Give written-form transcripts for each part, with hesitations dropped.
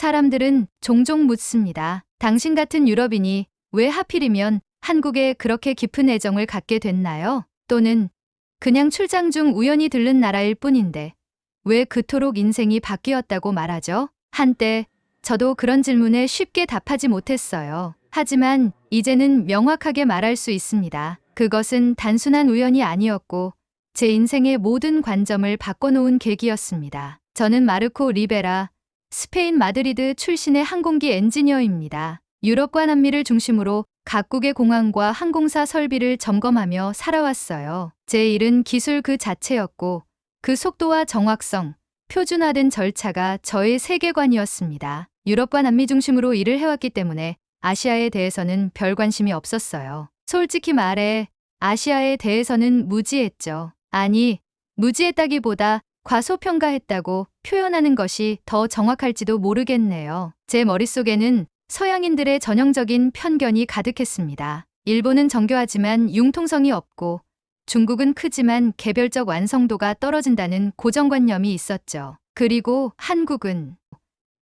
사람들은 종종 묻습니다. 당신 같은 유럽인이 왜 하필이면 한국에 그렇게 깊은 애정을 갖게 됐나요? 또는 그냥 출장 중 우연히 들른 나라일 뿐인데 왜 그토록 인생이 바뀌었다고 말하죠? 한때 저도 그런 질문에 쉽게 답하지 못했어요. 하지만 이제는 명확하게 말할 수 있습니다. 그것은 단순한 우연이 아니었고 제 인생의 모든 관점을 바꿔놓은 계기였습니다. 저는 마르코 리베라, 스페인 마드리드 출신의 항공기 엔지니어입니다. 유럽과 남미를 중심으로 각국의 공항과 항공사 설비를 점검하며 살아왔어요. 제 일은 기술 그 자체였고 그 속도와 정확성, 표준화된 절차가 저의 세계관이었습니다. 유럽과 남미 중심으로 일을 해왔기 때문에 아시아에 대해서는 별 관심이 없었어요. 솔직히 말해 아시아에 대해서는 무지했죠. 아니, 무지했다기보다 과소평가했다고 표현하는 것이 더 정확할지도 모르겠네요. 제 머릿속에는 서양인들의 전형적인 편견이 가득했습니다. 일본은 정교하지만 융통성이 없고 중국은 크지만 개별적 완성도가 떨어진다는 고정관념이 있었죠. 그리고 한국은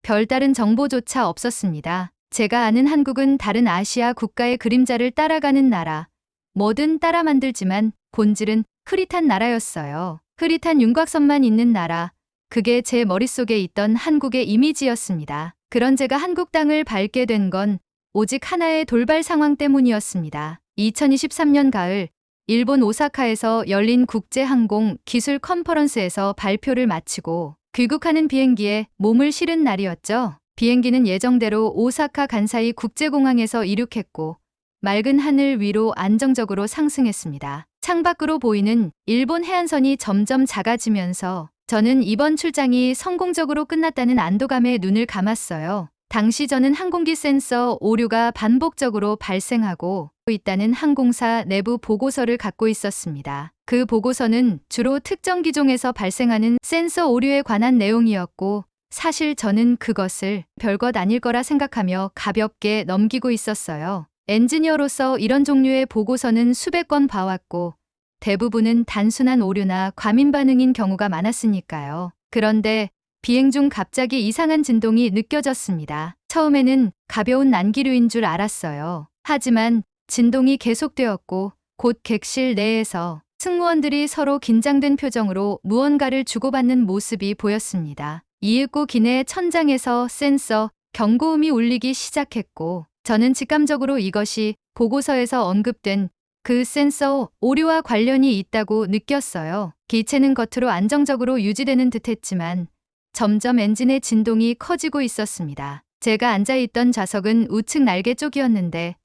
별다른 정보조차 없었습니다. 제가 아는 한국은 다른 아시아 국가의 그림자를 따라가는 나라, 뭐든 따라 만들지만 본질은 흐릿한 나라였어요. 흐릿한 윤곽선만 있는 나라, 그게 제 머릿속에 있던 한국의 이미지였습니다. 그런 제가 한국 땅을 밟게 된 건 오직 하나의 돌발 상황 때문이었습니다. 2023년 가을, 일본 오사카에서 열린 국제항공 기술 컨퍼런스에서 발표를 마치고 귀국하는 비행기에 몸을 실은 날이었죠. 비행기는 예정대로 오사카 간사이 국제공항에서 이륙했고 맑은 하늘 위로 안정적으로 상승했습니다. 창밖으로 보이는 일본 해안선이 점점 작아지면서 저는 이번 출장이 성공적으로 끝났다는 안도감에 눈을 감았어요. 당시 저는 항공기 센서 오류가 반복적으로 발생하고 있다는 항공사 내부 보고서를 갖고 있었습니다. 그 보고서는 주로 특정 기종에서 발생하는 센서 오류에 관한 내용이었고 사실 저는 그것을 별것 아닐 거라 생각하며 가볍게 넘기고 있었어요. 엔지니어로서 이런 종류의 보고서는 수백 건 봐왔고 대부분은 단순한 오류나 과민 반응인 경우가 많았으니까요. 그런데 비행 중 갑자기 이상한 진동이 느껴졌습니다. 처음에는 가벼운 난기류인 줄 알았어요. 하지만 진동이 계속되었고 곧 객실 내에서 승무원들이 서로 긴장된 표정으로 무언가를 주고받는 모습이 보였습니다. 이윽고 기내 천장에서 센서 경고음이 울리기 시작했고 저는 직감적으로 이것이 보고서에서 언급된 그 센서 오류와 관련이 있다고 느꼈어요. 기체는 겉으로 안정적으로 유지되는 듯했지만 점점 엔진의 진동이 커지고 있었습니다. 제가 앉아있던 좌석은 우측 날개 쪽이었는데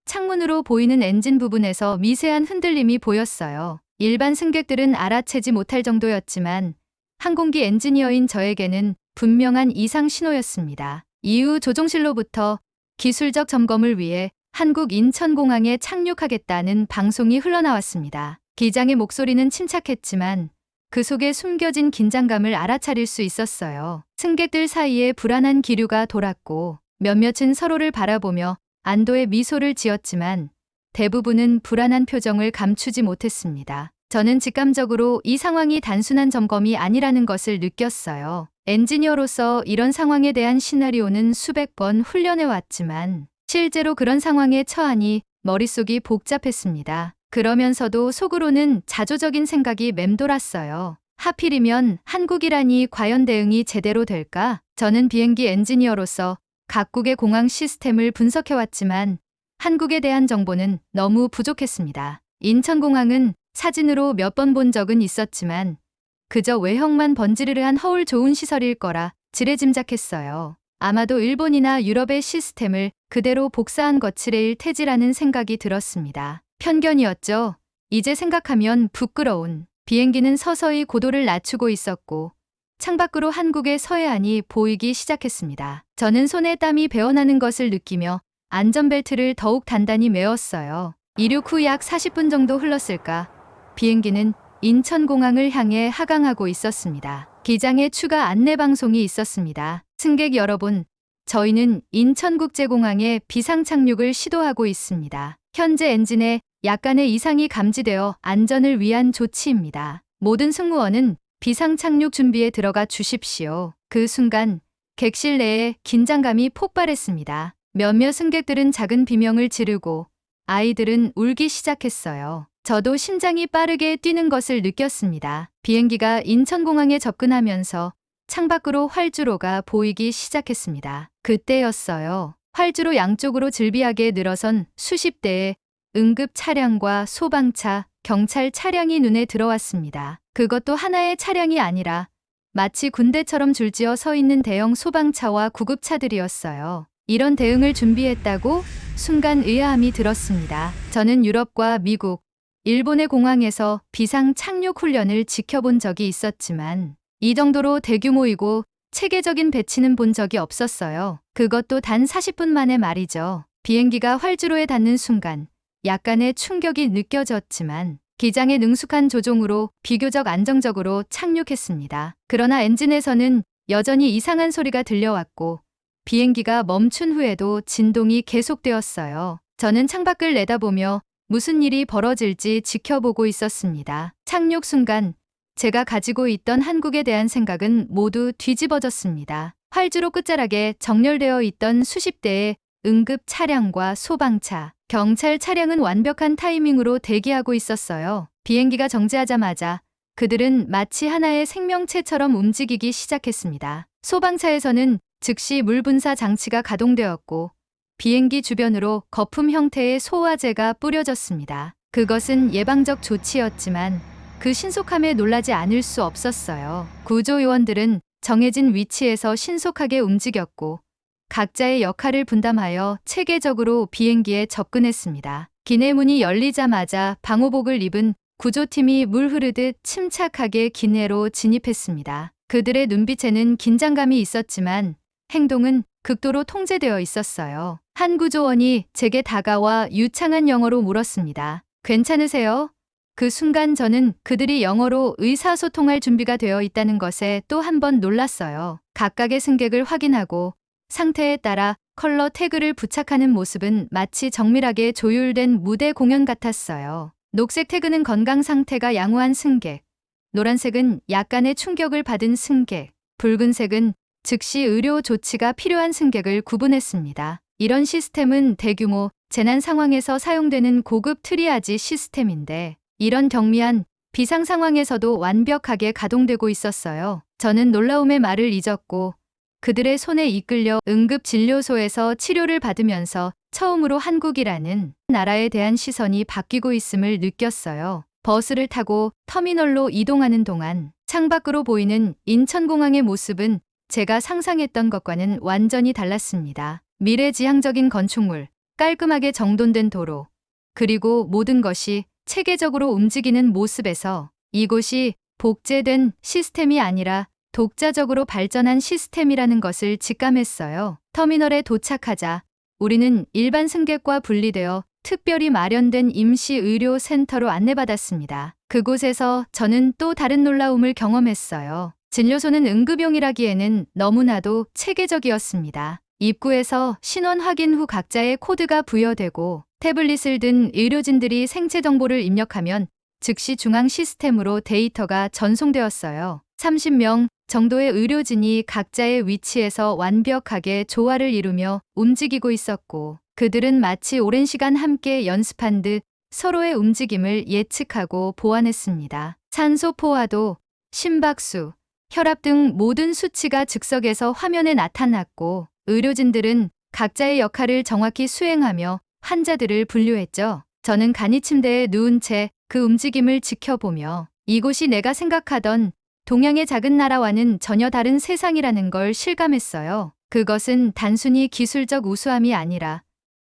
창문으로 보이는 엔진 부분에서 미세한 흔들림이 보였어요. 일반 승객들은 알아채지 못할 정도였지만 항공기 엔지니어인 저에게는 분명한 이상 신호였습니다. 이후 조종실로부터 기술적 점검을 위해 한국 인천공항에 착륙하겠다는 방송이 흘러나왔습니다. 기장의 목소리는 침착했지만 그 속에 숨겨진 긴장감을 알아차릴 수 있었어요. 승객들 사이에 불안한 기류가 돌았고 몇몇은 서로를 바라보며 안도의 미소를 지었지만 대부분은 불안한 표정을 감추지 못했습니다. 저는 직감적으로 이 상황이 단순한 점검이 아니라는 것을 느꼈어요. 엔지니어로서 이런 상황에 대한 시나리오는 수백 번 훈련해 왔지만 실제로 그런 상황에 처하니 머릿속이 복잡했습니다. 그러면서도 속으로는 자조적인 생각이 맴돌았어요. 하필이면 한국이라니 과연 대응이 제대로 될까? 저는 비행기 엔지니어로서 각국의 공항 시스템을 분석해왔지만 한국에 대한 정보는 너무 부족했습니다. 인천공항은 사진으로 몇 번 본 적은 있었지만 그저 외형만 번지르르한 허울 좋은 시설일 거라 지레짐작했어요. 아마도 일본이나 유럽의 시스템을 그대로 복사한 거칠애일 테지라는 생각이 들었습니다. 편견이었죠. 이제 생각하면 부끄러운. 비행기는 서서히 고도를 낮추고 있었고 창밖으로 한국의 서해안이 보이기 시작했습니다. 저는 손에 땀이 배어나는 것을 느끼며 안전벨트를 더욱 단단히 메었어요. 이륙 후 약 40분 정도 흘렀을까? 비행기는 인천공항을 향해 하강하고 있었습니다. 기장에 추가 안내 방송이 있었습니다. 승객 여러분, 저희는 인천국제공항에 비상 착륙을 시도하고 있습니다. 현재 엔진에 약간의 이상이 감지되어 안전을 위한 조치입니다. 모든 승무원은 비상 착륙 준비에 들어가 주십시오. 그 순간 객실 내에 긴장감이 폭발했습니다. 몇몇 승객들은 작은 비명을 지르고 아이들은 울기 시작했어요. 저도 심장이 빠르게 뛰는 것을 느꼈습니다. 비행기가 인천공항에 접근하면서 창밖으로 활주로가 보이기 시작했습니다. 그때였어요. 활주로 양쪽으로 즐비하게 늘어선 수십 대의 응급 차량과 소방차, 경찰 차량이 눈에 들어왔습니다. 그것도 하나의 차량이 아니라 마치 군대처럼 줄지어 서 있는 대형 소방차와 구급차들이었어요. 이런 대응을 준비했다고 순간 의아함이 들었습니다. 저는 유럽과 미국, 일본의 공항에서 비상 착륙 훈련을 지켜본 적이 있었지만 이 정도로 대규모이고 체계적인 배치는 본 적이 없었어요. 그것도 단 40분 만에 말이죠. 비행기가 활주로에 닿는 순간 약간의 충격이 느껴졌지만 기장의 능숙한 조종으로 비교적 안정적으로 착륙했습니다. 그러나 엔진에서는 여전히 이상한 소리가 들려왔고 비행기가 멈춘 후에도 진동이 계속되었어요. 저는 창밖을 내다보며 무슨 일이 벌어질지 지켜보고 있었습니다. 착륙 순간 제가 가지고 있던 한국에 대한 생각은 모두 뒤집어졌습니다. 활주로 끝자락에 정렬되어 있던 수십 대의 응급 차량과 소방차, 경찰 차량은 완벽한 타이밍으로 대기하고 있었어요. 비행기가 정지하자마자 그들은 마치 하나의 생명체처럼 움직이기 시작했습니다. 소방차에서는 즉시 물 분사 장치가 가동되었고 비행기 주변으로 거품 형태의 소화제가 뿌려졌습니다. 그것은 예방적 조치였지만 그 신속함에 놀라지 않을 수 없었어요. 구조요원들은 정해진 위치에서 신속하게 움직였고 각자의 역할을 분담하여 체계적으로 비행기에 접근했습니다. 기내문이 열리자마자 방호복을 입은 구조팀이 물 흐르듯 침착하게 기내로 진입했습니다. 그들의 눈빛에는 긴장감이 있었지만 행동은 극도로 통제되어 있었어요. 한 구조원이 제게 다가와 유창한 영어로 물었습니다. 괜찮으세요? 그 순간 저는 그들이 영어로 의사소통할 준비가 되어 있다는 것에 또 한 번 놀랐어요. 각각의 승객을 확인하고 상태에 따라 컬러 태그를 부착하는 모습은 마치 정밀하게 조율된 무대 공연 같았어요. 녹색 태그는 건강 상태가 양호한 승객, 노란색은 약간의 충격을 받은 승객, 붉은색은 즉시 의료 조치가 필요한 승객을 구분했습니다. 이런 시스템은 대규모 재난 상황에서 사용되는 고급 트리아지 시스템인데 이런 경미한 비상 상황에서도 완벽하게 가동되고 있었어요. 저는 놀라움의 말을 잊었고 그들의 손에 이끌려 응급진료소에서 치료를 받으면서 처음으로 한국이라는 나라에 대한 시선이 바뀌고 있음을 느꼈어요. 버스를 타고 터미널로 이동하는 동안 창밖으로 보이는 인천공항의 모습은 제가 상상했던 것과는 완전히 달랐습니다. 미래지향적인 건축물, 깔끔하게 정돈된 도로, 그리고 모든 것이 체계적으로 움직이는 모습에서 이곳이 복제된 시스템이 아니라 독자적으로 발전한 시스템이라는 것을 직감했어요. 터미널에 도착하자 우리는 일반 승객과 분리되어 특별히 마련된 임시의료센터로 안내받았습니다. 그곳에서 저는 또 다른 놀라움을 경험했어요. 진료소는 응급용이라기에는 너무나도 체계적이었습니다. 입구에서 신원 확인 후 각자의 코드가 부여되고 태블릿을 든 의료진들이 생체 정보를 입력하면 즉시 중앙 시스템으로 데이터가 전송되었어요. 30명 정도의 의료진이 각자의 위치에서 완벽하게 조화를 이루며 움직이고 있었고 그들은 마치 오랜 시간 함께 연습한 듯 서로의 움직임을 예측하고 보완했습니다. 산소 포화도, 심박수, 혈압 등 모든 수치가 즉석에서 화면에 나타났고 의료진들은 각자의 역할을 정확히 수행하며 환자들을 분류했죠. 저는 간이 침대에 누운 채 그 움직임을 지켜보며 이곳이 내가 생각하던 동양의 작은 나라와는 전혀 다른 세상이라는 걸 실감했어요. 그것은 단순히 기술적 우수함이 아니라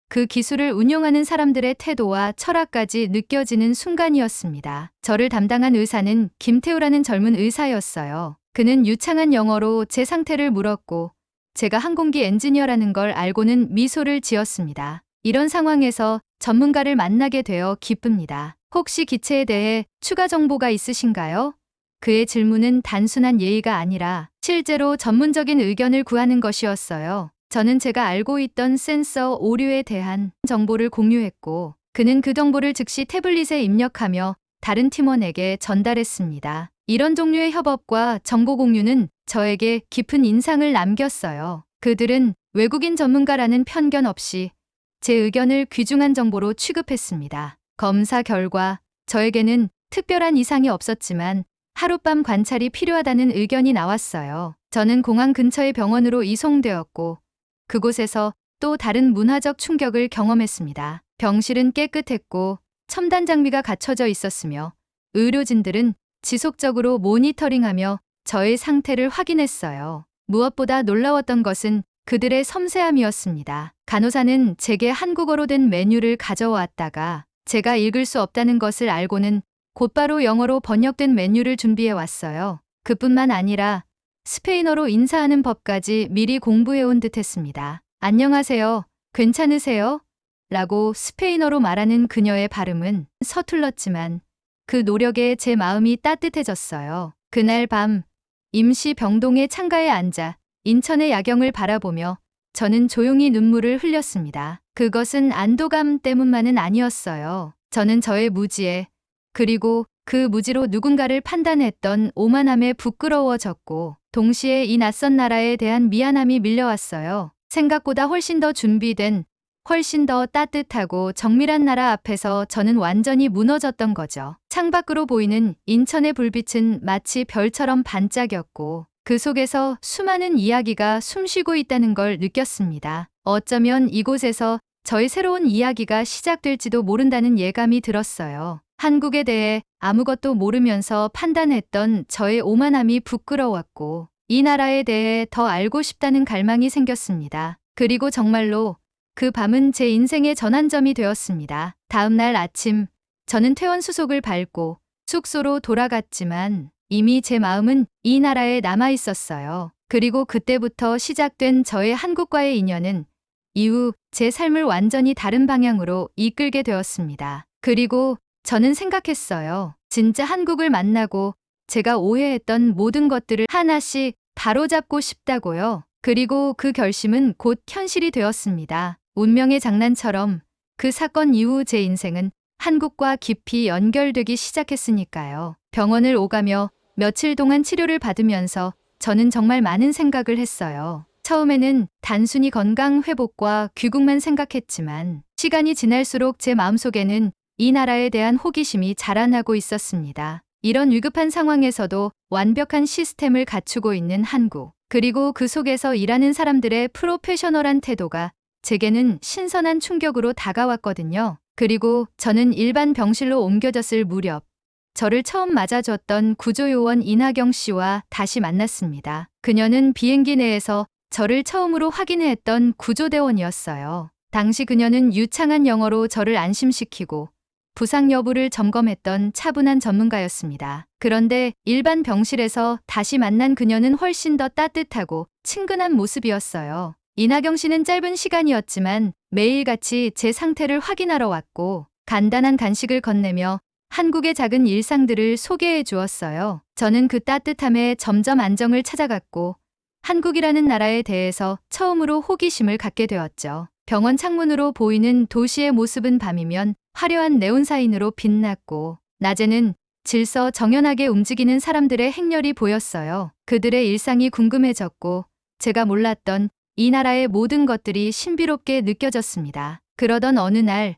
그 기술을 운용하는 사람들의 태도와 철학까지 느껴지는 순간이었습니다. 저를 담당한 의사는 김태우라는 젊은 의사였어요. 그는 유창한 영어로 제 상태를 물었고 제가 항공기 엔지니어라는 걸 알고는 미소를 지었습니다. 이런 상황에서 전문가를 만나게 되어 기쁩니다. 혹시 기체에 대해 추가 정보가 있으신가요? 그의 질문은 단순한 예의가 아니라 실제로 전문적인 의견을 구하는 것이었어요. 저는 제가 알고 있던 센서 오류에 대한 정보를 공유했고 그는 그 정보를 즉시 태블릿에 입력하며 다른 팀원에게 전달했습니다. 이런 종류의 협업과 정보 공유는 저에게 깊은 인상을 남겼어요. 그들은 외국인 전문가라는 편견 없이 제 의견을 귀중한 정보로 취급했습니다. 검사 결과 저에게는 특별한 이상이 없었지만 하룻밤 관찰이 필요하다는 의견이 나왔어요. 저는 공항 근처의 병원으로 이송되었고 그곳에서 또 다른 문화적 충격을 경험했습니다. 병실은 깨끗했고 첨단 장비가 갖춰져 있었으며 의료진들은 지속적으로 모니터링하며 저의 상태를 확인했어요. 무엇보다 놀라웠던 것은 그들의 섬세함이었습니다. 간호사는 제게 한국어로 된 메뉴를 가져왔다가 제가 읽을 수 없다는 것을 알고는 곧바로 영어로 번역된 메뉴를 준비해 왔어요. 그뿐만 아니라 스페인어로 인사하는 법까지 미리 공부해온 듯했습니다. 안녕하세요. 괜찮으세요? 라고 스페인어로 말하는 그녀의 발음은 서툴렀지만 그 노력에 제 마음이 따뜻해졌어요. 그날 밤 임시 병동의 창가에 앉아 인천의 야경을 바라보며 저는 조용히 눈물을 흘렸습니다. 그것은 안도감 때문만은 아니었어요. 저는 저의 무지에 그리고 그 무지로 누군가를 판단했던 오만함에 부끄러워졌고 동시에 이 낯선 나라에 대한 미안함이 밀려왔어요. 생각보다 훨씬 더 준비된 훨씬 더 따뜻하고 정밀한 나라 앞에서 저는 완전히 무너졌던 거죠. 창밖으로 보이는 인천의 불빛은 마치 별처럼 반짝였고 그 속에서 수많은 이야기가 숨쉬고 있다는 걸 느꼈습니다. 어쩌면 이곳에서 저의 새로운 이야기가 시작될지도 모른다는 예감이 들었어요. 한국에 대해 아무것도 모르면서 판단했던 저의 오만함이 부끄러웠고 이 나라에 대해 더 알고 싶다는 갈망이 생겼습니다. 그리고 정말로 그 밤은 제 인생의 전환점이 되었습니다. 다음 날 아침 저는 퇴원 수속을 밟고 숙소로 돌아갔지만 이미 제 마음은 이 나라에 남아 있었어요. 그리고 그때부터 시작된 저의 한국과의 인연은 이후 제 삶을 완전히 다른 방향으로 이끌게 되었습니다. 그리고 저는 생각했어요. 진짜 한국을 만나고 제가 오해했던 모든 것들을 하나씩 바로잡고 싶다고요. 그리고 그 결심은 곧 현실이 되었습니다. 운명의 장난처럼 그 사건 이후 제 인생은 한국과 깊이 연결되기 시작했으니까요. 병원을 오가며 며칠 동안 치료를 받으면서 저는 정말 많은 생각을 했어요. 처음에는 단순히 건강 회복과 귀국만 생각했지만 시간이 지날수록 제 마음속에는 이 나라에 대한 호기심이 자라나고 있었습니다. 이런 위급한 상황에서도 완벽한 시스템을 갖추고 있는 한국, 그리고 그 속에서 일하는 사람들의 프로페셔널한 태도가 제게는 신선한 충격으로 다가왔거든요. 그리고 저는 일반 병실로 옮겨졌을 무렵 저를 처음 맞아줬던 구조요원 이나경 씨와 다시 만났습니다. 그녀는 비행기 내에서 저를 처음으로 확인했던 구조대원이었어요. 당시 그녀는 유창한 영어로 저를 안심시키고 부상 여부를 점검했던 차분한 전문가였습니다. 그런데 일반 병실에서 다시 만난 그녀는 훨씬 더 따뜻하고 친근한 모습이었어요. 이나경 씨는 짧은 시간이었지만 매일같이 제 상태를 확인하러 왔고 간단한 간식을 건네며 한국의 작은 일상들을 소개해 주었어요. 저는 그 따뜻함에 점점 안정을 찾아갔고 한국이라는 나라에 대해서 처음으로 호기심을 갖게 되었죠. 병원 창문으로 보이는 도시의 모습은 밤이면 화려한 네온사인으로 빛났고 낮에는 질서 정연하게 움직이는 사람들의 행렬이 보였어요. 그들의 일상이 궁금해졌고 제가 몰랐던 이 나라의 모든 것들이 신비롭게 느껴졌습니다. 그러던 어느 날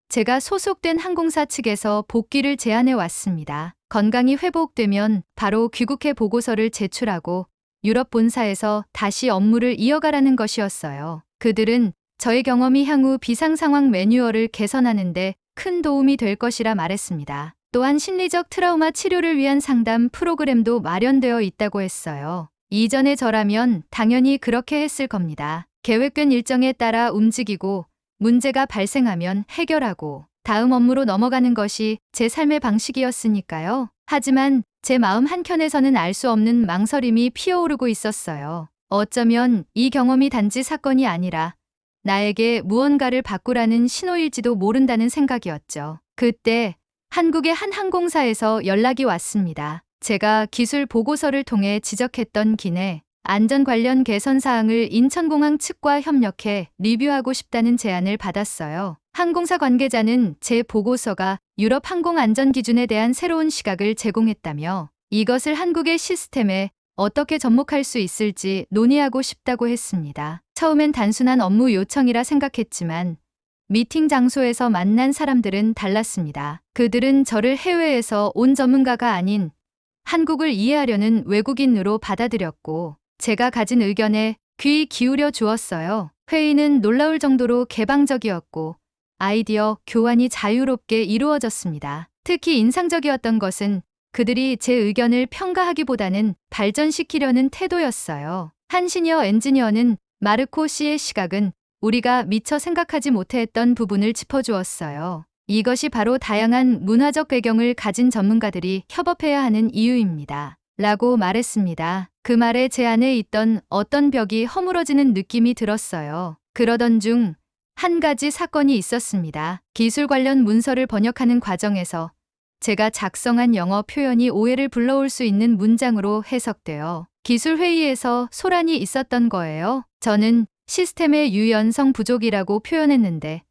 제가 소속된 항공사 측에서 복귀를 제안해 왔습니다. 건강이 회복되면 바로 귀국해 보고서를 제출하고 유럽 본사에서 다시 업무를 이어가라는 것이었어요. 그들은 저의 경험이 향후 비상 상황 매뉴얼을 개선하는 데 큰 도움이 될 것이라 말했습니다. 또한 심리적 트라우마 치료를 위한 상담 프로그램도 마련되어 있다고 했어요. 이전의 저라면 당연히 그렇게 했을 겁니다. 계획된 일정에 따라 움직이고 문제가 발생하면 해결하고 다음 업무로 넘어가는 것이 제 삶의 방식이었으니까요. 하지만 제 마음 한켠에서는 알 수 없는 망설임이 피어오르고 있었어요. 어쩌면 이 경험이 단지 사건이 아니라 나에게 무언가를 바꾸라는 신호일지도 모른다는 생각이었죠. 그때 한국의 한 항공사에서 연락이 왔습니다. 제가 기술 보고서를 통해 지적했던 기내 안전 관련 개선 사항을 인천공항 측과 협력해 리뷰하고 싶다는 제안을 받았어요. 항공사 관계자는 제 보고서가 유럽 항공 안전 기준에 대한 새로운 시각을 제공했다며 이것을 한국의 시스템에 어떻게 접목할 수 있을지 논의하고 싶다고 했습니다. 처음엔 단순한 업무 요청이라 생각했지만 미팅 장소에서 만난 사람들은 달랐습니다. 그들은 저를 해외에서 온 전문가가 아닌 한국을 이해하려는 외국인으로 받아들였고 제가 가진 의견에 귀 기울여 주었어요. 회의는 놀라울 정도로 개방적이었고 아이디어 교환이 자유롭게 이루어졌습니다. 특히 인상적이었던 것은 그들이 제 의견을 평가하기보다는 발전시키려는 태도였어요. 한 시니어 엔지니어는 마르코 씨의 시각은 우리가 미처 생각하지 못했던 부분을 짚어주었어요. 이것이 바로 다양한 문화적 배경을 가진 전문가들이 협업해야 하는 이유입니다. 라고 말했습니다. 그 말에 제 안에 있던 어떤 벽이 허물어지는 느낌이 들었어요. 그러던 중 한 가지 사건이 있었습니다. 기술 관련 문서를 번역하는 과정에서 제가 작성한 영어 표현이 오해를 불러올 수 있는 문장으로 해석되어 기술 회의에서 소란이 있었던 거예요. 저는 시스템의 유연성 부족이라고 표현했는데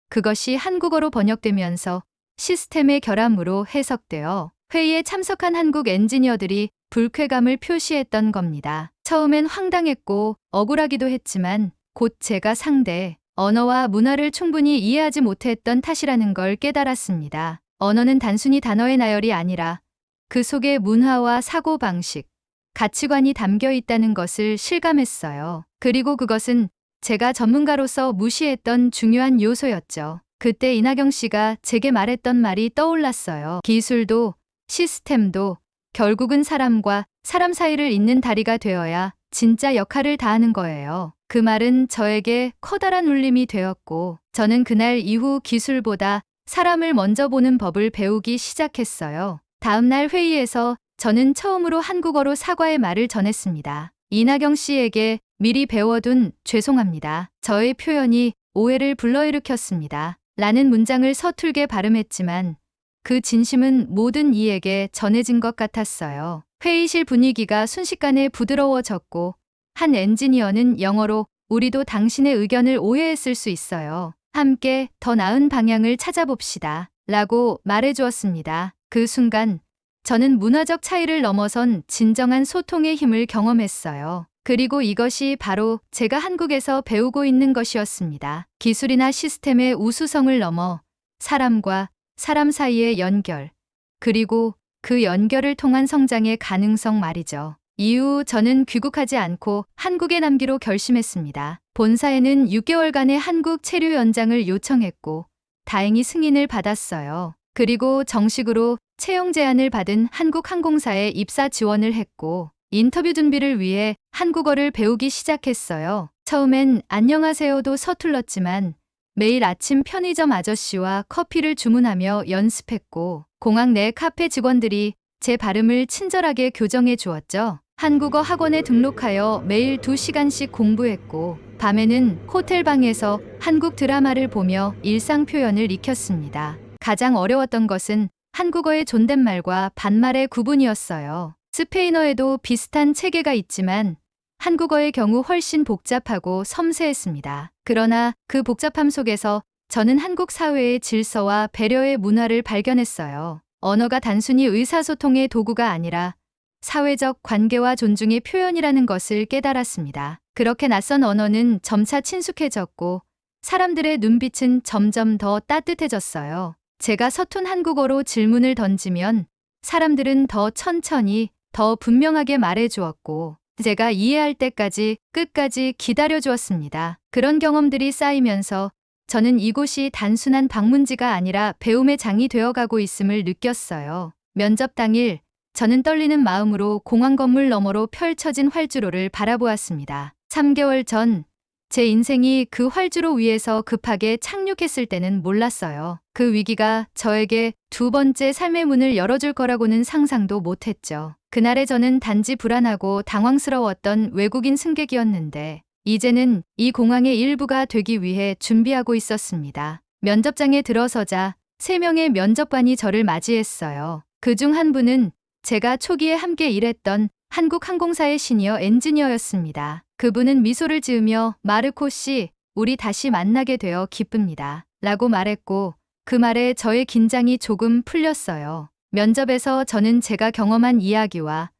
그것이 한국어로 번역되면서 시스템의 결함으로 해석되어 회의에 참석한 한국 엔지니어들이 불쾌감을 표시했던 겁니다. 처음엔 황당했고 억울하기도 했지만 곧 제가 상대 언어와 문화를 충분히 이해하지 못했던 탓이라는 걸 깨달았습니다. 언어는 단순히 단어의 나열이 아니라 그 속에 문화와 사고방식, 가치관이 담겨 있다는 것을 실감했어요. 그리고 그것은 제가 전문가로서 무시했던 중요한 요소였죠. 그때 이나경 씨가 제게 말했던 말이 떠올랐어요. 기술도 시스템도 결국은 사람과 사람 사이를 잇는 다리가 되어야 진짜 역할을 다하는 거예요. 그 말은 저에게 커다란 울림이 되었고 저는 그날 이후 기술보다 사람을 먼저 보는 법을 배우기 시작했어요. 다음 날 회의에서 저는 처음으로 한국어로 사과의 말을 전했습니다. 이나경 씨에게 미리 배워둔 죄송합니다. 저의 표현이 오해를 불러일으켰습니다. 라는 문장을 서툴게 발음했지만 그 진심은 모든 이에게 전해진 것 같았어요. 회의실 분위기가 순식간에 부드러워졌고 한 엔지니어는 영어로 우리도 당신의 의견을 오해했을 수 있어요. 함께 더 나은 방향을 찾아봅시다. 라고 말해주었습니다. 그 순간 저는 문화적 차이를 넘어선 진정한 소통의 힘을 경험했어요. 그리고 이것이 바로 제가 한국에서 배우고 있는 것이었습니다. 기술이나 시스템의 우수성을 넘어 사람과 사람 사이의 연결, 그리고 그 연결을 통한 성장의 가능성 말이죠. 이후 저는 귀국하지 않고 한국에 남기로 결심했습니다. 본사에는 6개월간의 한국 체류 연장을 요청했고 다행히 승인을 받았어요. 그리고 정식으로 채용 제안을 받은 한국항공사에 입사 지원을 했고 인터뷰 준비를 위해 한국어를 배우기 시작했어요. 처음엔 안녕하세요도 서툴렀지만 매일 아침 편의점 아저씨와 커피를 주문하며 연습했고 공항 내 카페 직원들이 제 발음을 친절하게 교정해 주었죠. 한국어 학원에 등록하여 매일 2시간씩 공부했고 밤에는 호텔 방에서 한국 드라마를 보며 일상 표현을 익혔습니다. 가장 어려웠던 것은 한국어의 존댓말과 반말의 구분이었어요. 스페인어에도 비슷한 체계가 있지만 한국어의 경우 훨씬 복잡하고 섬세했습니다. 그러나 그 복잡함 속에서 저는 한국 사회의 질서와 배려의 문화를 발견했어요. 언어가 단순히 의사소통의 도구가 아니라 사회적 관계와 존중의 표현이라는 것을 깨달았습니다. 그렇게 낯선 언어는 점차 친숙해졌고 사람들의 눈빛은 점점 더 따뜻해졌어요. 제가 서툰 한국어로 질문을 던지면 사람들은 더 천천히, 더 분명하게 말해주었고 제가 이해할 때까지 끝까지 기다려주었습니다. 그런 경험들이 쌓이면서 저는 이곳이 단순한 방문지가 아니라 배움의 장이 되어가고 있음을 느꼈어요. 면접 당일 저는 떨리는 마음으로 공항 건물 너머로 펼쳐진 활주로를 바라보았습니다. 3개월 전 제 인생이 그 활주로 위에서 급하게 착륙했을 때는 몰랐어요. 그 위기가 저에게 두 번째 삶의 문을 열어줄 거라고는 상상도 못했죠. 그날의 저는 단지 불안하고 당황스러웠던 외국인 승객이었는데 이제는 이 공항의 일부가 되기 위해 준비하고 있었습니다. 면접장에 들어서자 3명의 면접관이 저를 맞이했어요. 그중 한 분은 제가 초기에 함께 일했던 한국항공사의 시니어 엔지니어였습니다. 그분은 미소를 지으며 마르코 씨, 우리 다시 만나게 되어 기쁩니다. 라고 말했고 그 말에 저의 긴장이 조금 풀렸어요. 면접에서 저는 제가 경험한 이야기와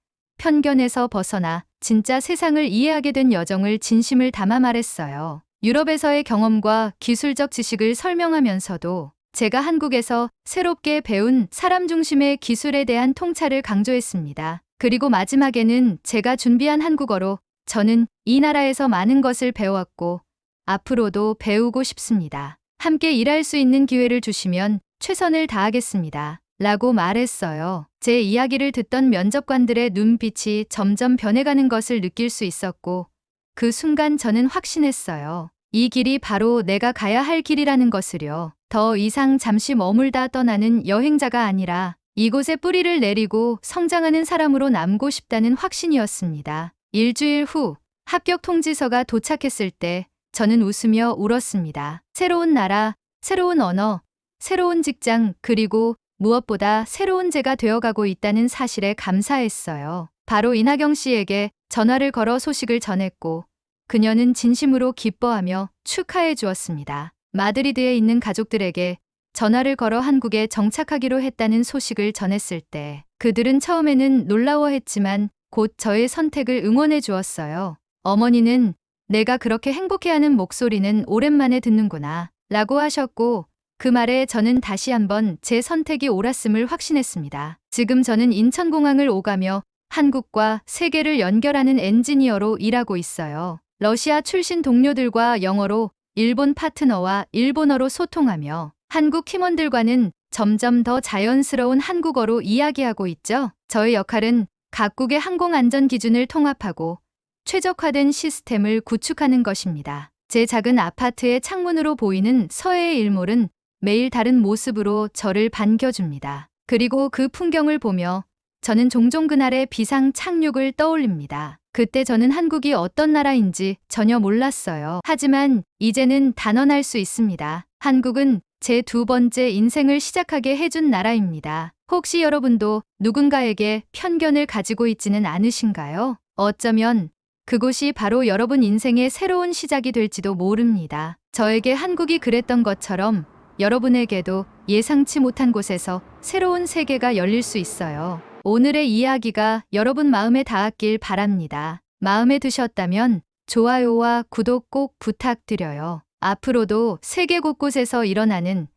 편견에서 벗어나 진짜 세상을 이해하게 된 여정을 진심을 담아 말했어요. 유럽에서의 경험과 기술적 지식을 설명하면서도 제가 한국에서 새롭게 배운 사람 중심의 기술에 대한 통찰을 강조했습니다. 그리고 마지막에는 제가 준비한 한국어로 저는 이 나라에서 많은 것을 배웠고 앞으로도 배우고 싶습니다. 함께 일할 수 있는 기회를 주시면 최선을 다하겠습니다. 라고 말했어요. 제 이야기를 듣던 면접관들의 눈빛이 점점 변해가는 것을 느낄 수 있었고 그 순간 저는 확신했어요. 이 길이 바로 내가 가야 할 길이라는 것을요. 더 이상 잠시 머물다 떠나는 여행자가 아니라 이곳에 뿌리를 내리고 성장하는 사람으로 남고 싶다는 확신이었습니다. 일주일 후 합격 통지서가 도착했을 때 저는 웃으며 울었습니다. 새로운 나라, 새로운 언어, 새로운 직장, 그리고 무엇보다 새로운 제가 되어가고 있다는 사실에 감사했어요. 바로 이나경 씨에게 전화를 걸어 소식을 전했고 그녀는 진심으로 기뻐하며 축하해 주었습니다. 마드리드에 있는 가족들에게 전화를 걸어 한국에 정착하기로 했다는 소식을 전했을 때 그들은 처음에는 놀라워했지만 곧 저의 선택을 응원해 주었어요. 어머니는 내가 그렇게 행복해하는 목소리는 오랜만에 듣는구나 라고 하셨고 그 말에 저는 다시 한번 제 선택이 옳았음을 확신했습니다. 지금 저는 인천공항을 오가며 한국과 세계를 연결하는 엔지니어로 일하고 있어요. 러시아 출신 동료들과 영어로, 일본 파트너와 일본어로 소통하며 한국 팀원들과는 점점 더 자연스러운 한국어로 이야기하고 있죠. 저의 역할은 각국의 항공안전 기준을 통합하고 최적화된 시스템을 구축하는 것입니다. 제 작은 아파트의 창문으로 보이는 서해의 일몰은 매일 다른 모습으로 저를 반겨줍니다. 그리고 그 풍경을 보며 저는 종종 그날의 비상 착륙을 떠올립니다. 그때 저는 한국이 어떤 나라인지 전혀 몰랐어요. 하지만 이제는 단언할 수 있습니다. 한국은 제 두 번째 인생을 시작하게 해준 나라입니다. 혹시 여러분도 누군가에게 편견을 가지고 있지는 않으신가요? 어쩌면 그곳이 바로 여러분 인생의 새로운 시작이 될지도 모릅니다. 저에게 한국이 그랬던 것처럼 여러분에게도 예상치 못한 곳에서 새로운 세계가 열릴 수 있어요. 오늘의 이야기가 여러분 마음에 닿았길 바랍니다. 마음에 드셨다면 좋아요와 구독 꼭 부탁드려요. 앞으로도 세계 곳곳에서 일어나는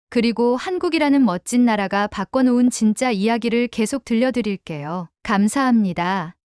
그리고 한국이라는 멋진 나라가 바꿔놓은 진짜 이야기를 계속 들려드릴게요. 감사합니다.